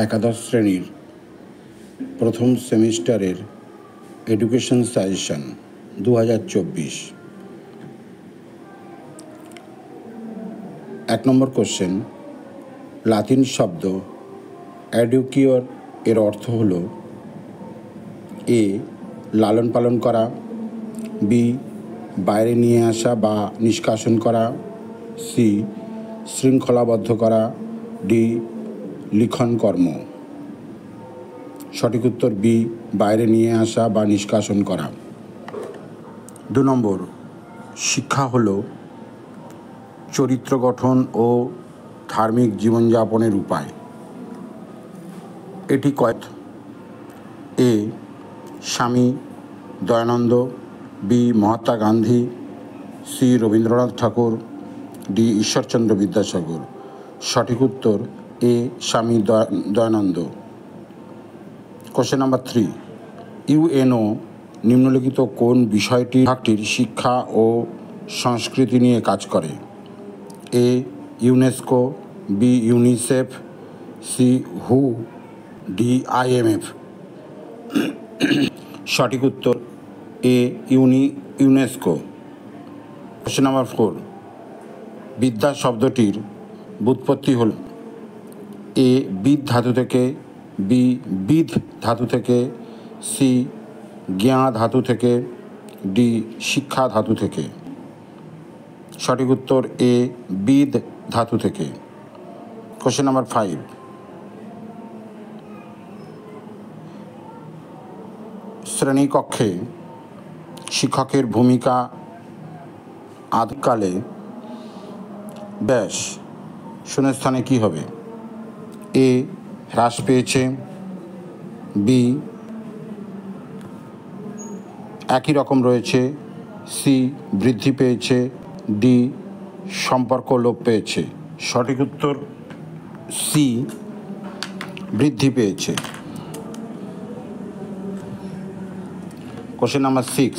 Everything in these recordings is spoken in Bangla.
একাদশ শ্রেণীর প্রথম সেমিস্টারের এডুকেশন সাজেশন 2024। 1 নম্বর কোশ্চেন, লাতিন শব্দ এডুকিওর এর অর্থ হল এ লালন পালন করা, বি বাইরে নিয়ে আসা বা নিষ্কাশন করা, সি শৃঙ্খলাবদ্ধ করা, ডি লিখন কর্ম। সঠিক উত্তর বি বাইরে নিয়ে আসা বা নিষ্কাশন করা। 2 নম্বর, শিক্ষা হল চরিত্র গঠন ও ধার্মিক জীবনযাপনের উপায়। এটি কয়েক এ স্বামী দয়ানন্দ, বি মহাত্মা গান্ধী, সি রবীন্দ্রনাথ ঠাকুর, ডি ঈশ্বরচন্দ্র বিদ্যাসাগর। সঠিক উত্তর এ স্বামী দয়ানন্দ। কোশ্চেন নাম্বার 3, ইউএনও নিম্নলিখিত কোন বিভাগটির শিক্ষা ও সংস্কৃতি নিয়ে কাজ করে? এ ইউনেস্কো, বি ইউনিসেফ, সি হু, ডি IMF। সঠিক উত্তর এ ইউনেস্কো। কোশ্চেন নাম্বার 4, বিদ্যা শব্দটির ব্যুৎপত্তি হল এ বিদ ধাতু থেকে, বি বিদ ধাতু থেকে, সি জ্ঞা ধাতু থেকে, ডি শিক্ষা ধাতু থেকে। সঠিক উত্তর এ বিদ ধাতু থেকে। কোশ্চেন নাম্বার 5, শ্রেণীকক্ষে শিক্ষকের ভূমিকা আদিকালে ব্যাস শূন্যস্থানে কী হবে? এ হ্রাস পেয়েছে, বি একই রকম রয়েছে, সি বৃদ্ধি পেয়েছে, ডি সম্পর্ক লোপ পেয়েছে। সঠিক উত্তর সি বৃদ্ধি পেয়েছে। কোশ্চেন নাম্বার 6,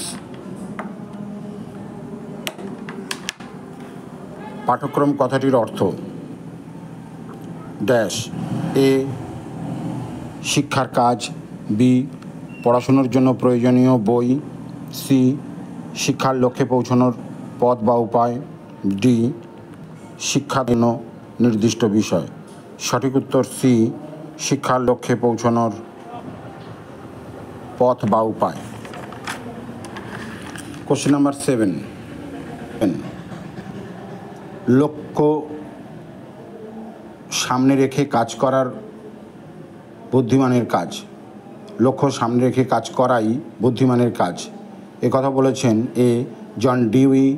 পাঠ্যক্রম কথাটির অর্থ ড্যাশ। এ শিক্ষার কাজ, বি পড়াশোনার জন্য প্রয়োজনীয় বই, সি শিক্ষার লক্ষ্যে পৌঁছানোর পথ বা উপায়, ডি শিক্ষার জন্য নির্দিষ্ট বিষয়। সঠিক উত্তর সি শিক্ষার লক্ষ্যে পৌঁছানোর পথ বা উপায়। কোশ্চেন নাম্বার 7, লক্ষ্য সামনে রেখে কাজ করার বুদ্ধিমানের কাজ। লক্ষ্য সামনে রেখে কাজ করাই বুদ্ধিমানের কাজ। কথা বলেছেন A John Dewey,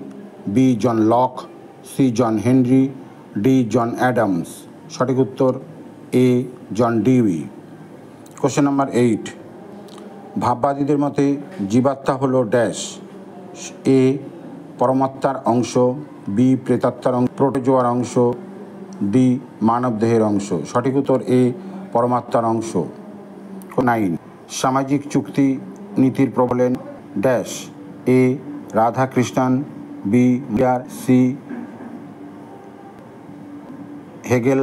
B John Locke, C John Henry, D John Adams. সঠিক উত্তর A John Dewey. Question number 8, ভাববাদীদের মতে জীবাত্মা হলো ড্যাশ। এ পরমাত্মার অংশ, বি প্রেতাত্মার অংশ, প্রোটোজোয়ার অংশ, ডি মানবদেহের অংশ। সঠিক উত্তর এ পরমাত্মার অংশ। 9, সামাজিক চুক্তি নীতির প্রবলেন dash. A Radhakrishnan, B Miller, C Hegel,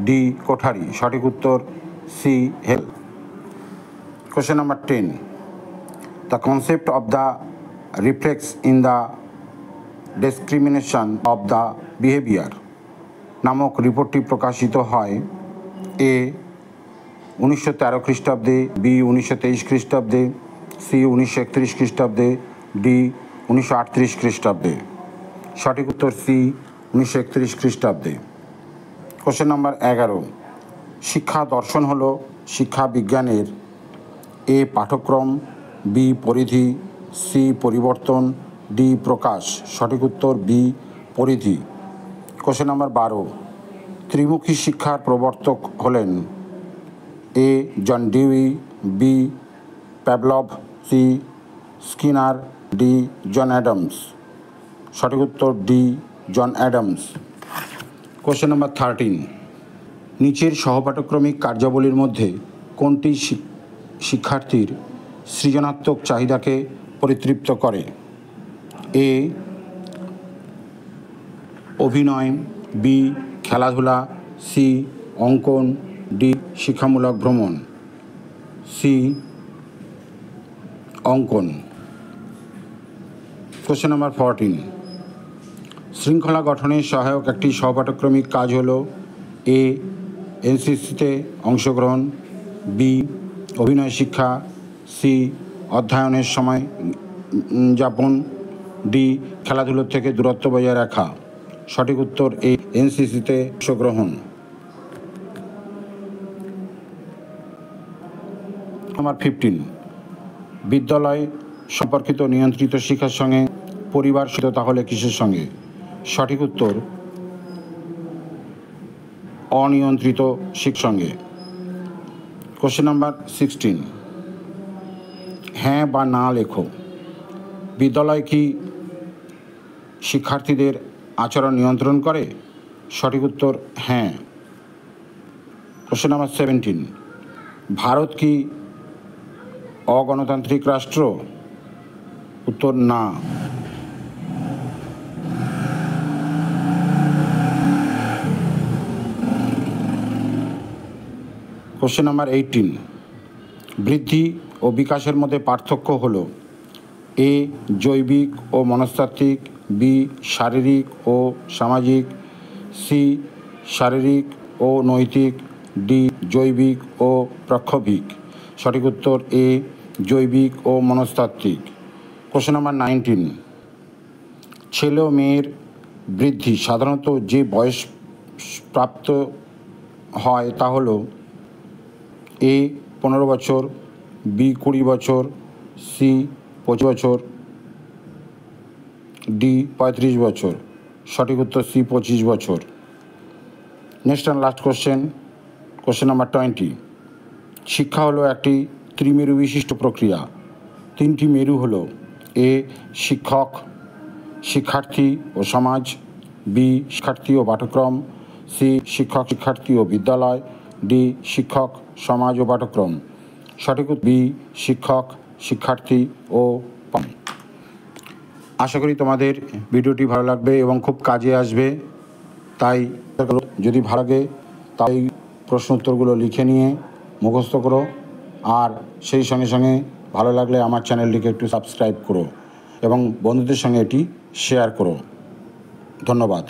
D Kothari. সঠিক উত্তর C Hegel. Question number 10, the concept of the reflex in the discrimination of the behaviour নামক রিপোর্টটি প্রকাশিত হয় এ 1913 খ্রিস্টাব্দে, বি 1923 খ্রিস্টাব্দে, সি 1931 খ্রিস্টাব্দে, ডি 1938 খ্রিস্টাব্দে। সঠিক উত্তর সি 1931 খ্রিস্টাব্দে। কোশ্চেন নাম্বার 11, শিক্ষা দর্শন হল শিক্ষা বিজ্ঞানের এ পাঠ্যক্রম, বি পরিধি, সি পরিবর্তন, ডি প্রকাশ। সঠিক উত্তর বি পরিধি। কোশ্চেন নাম্বার 12, ত্রিমুখী শিক্ষার প্রবর্তক হলেন A John Dewey, B Pavlov, C Skinner, D John Adams. সঠিক উত্তর D John Adams. Question number 13, নিচের সহপাঠক্রমিক কার্যাবলীর মধ্যে কোনটি শিক্ষার্থীর সৃজনাত্মক চাহিদাকে পরিতৃপ্ত করে? এ অভিনয়, বি খেলাধুলা, সি অঙ্কন, ডি শিক্ষামূলক ভ্রমণ। সি অঙ্কন। কোশ্চেন নাম্বার 14, শৃঙ্খলা গঠনে সহায়ক একটি সহপাঠক্রমিক কাজ হলো এ এনসিসিতে অংশগ্রহণ, বি অভিনয় শিক্ষা, সি অধ্যয়নের সময় যাপন, ডি খেলাধুলোর থেকে দূরত্ব বজায় রাখা। সঠিক উত্তর এ এনসিসিতে অংশগ্রহণ। নাম্বার 15, বিদ্যালয় সম্পর্কিত নিয়ন্ত্রিত শিক্ষার সঙ্গে পরিবার সাথে তাহলে কিসের সঙ্গে? সঠিক উত্তর অনিয়ন্ত্রিত শিক্ষার সঙ্গে। কোশ্চেন নাম্বার 16, হ্যাঁ বা না লেখো। বিদ্যালয় কি শিক্ষার্থীদের আচরণ নিয়ন্ত্রণ করে? সঠিক উত্তর হ্যাঁ। কোশ্চেন নাম্বার 17, ভারত কি অগণতান্ত্রিক রাষ্ট্র? উত্তর না। কোশ্চেন নাম্বার 18, বৃদ্ধি ও বিকাশের মধ্যে পার্থক্য হলো এ জৈবিক ও মনস্তাত্ত্বিক, বি শারীরিক ও সামাজিক, সি শারীরিক ও নৈতিক, ডি জৈবিক ও প্রক্ষোভিক। সঠিক উত্তর এ জৈবিক ও মনস্তাত্ত্বিক। কোশ্চেন নাম্বার 19, ছেলে ও মেয়ের বৃদ্ধি সাধারণত যে বয়স প্রাপ্ত হয় তা হলো এ 15 বছর, বি 20 বছর, সি 25 বছর, ডি 35 বছর। সঠিক উত্তর সি 25 বছর। Next and last question, question number 20, শিক্ষা হলো একটি ত্রিমেরু বিশিষ্ট প্রক্রিয়া। 3টি মেরু হলো এ শিক্ষক, শিক্ষার্থী ও সমাজ, বি শিক্ষার্থী ও পাঠ্যক্রম, সি শিক্ষক শিক্ষার্থী ও বিদ্যালয়, ডি শিক্ষক সমাজ ও পাঠ্যক্রম। সঠিক বি শিক্ষক শিক্ষার্থী ও। আশা করি তোমাদের ভিডিওটি ভালো লাগবে এবং খুব কাজে আসবে। তাই যদি ভালো লাগে তাই প্রশ্ন উত্তরগুলো লিখে নিয়ে মুখস্থ করো, আর সেই সঙ্গে সঙ্গে ভালো লাগলে আমার চ্যানেলটিকে একটু সাবস্ক্রাইব করো এবং বন্ধুদের সঙ্গে এটি শেয়ার করো। ধন্যবাদ।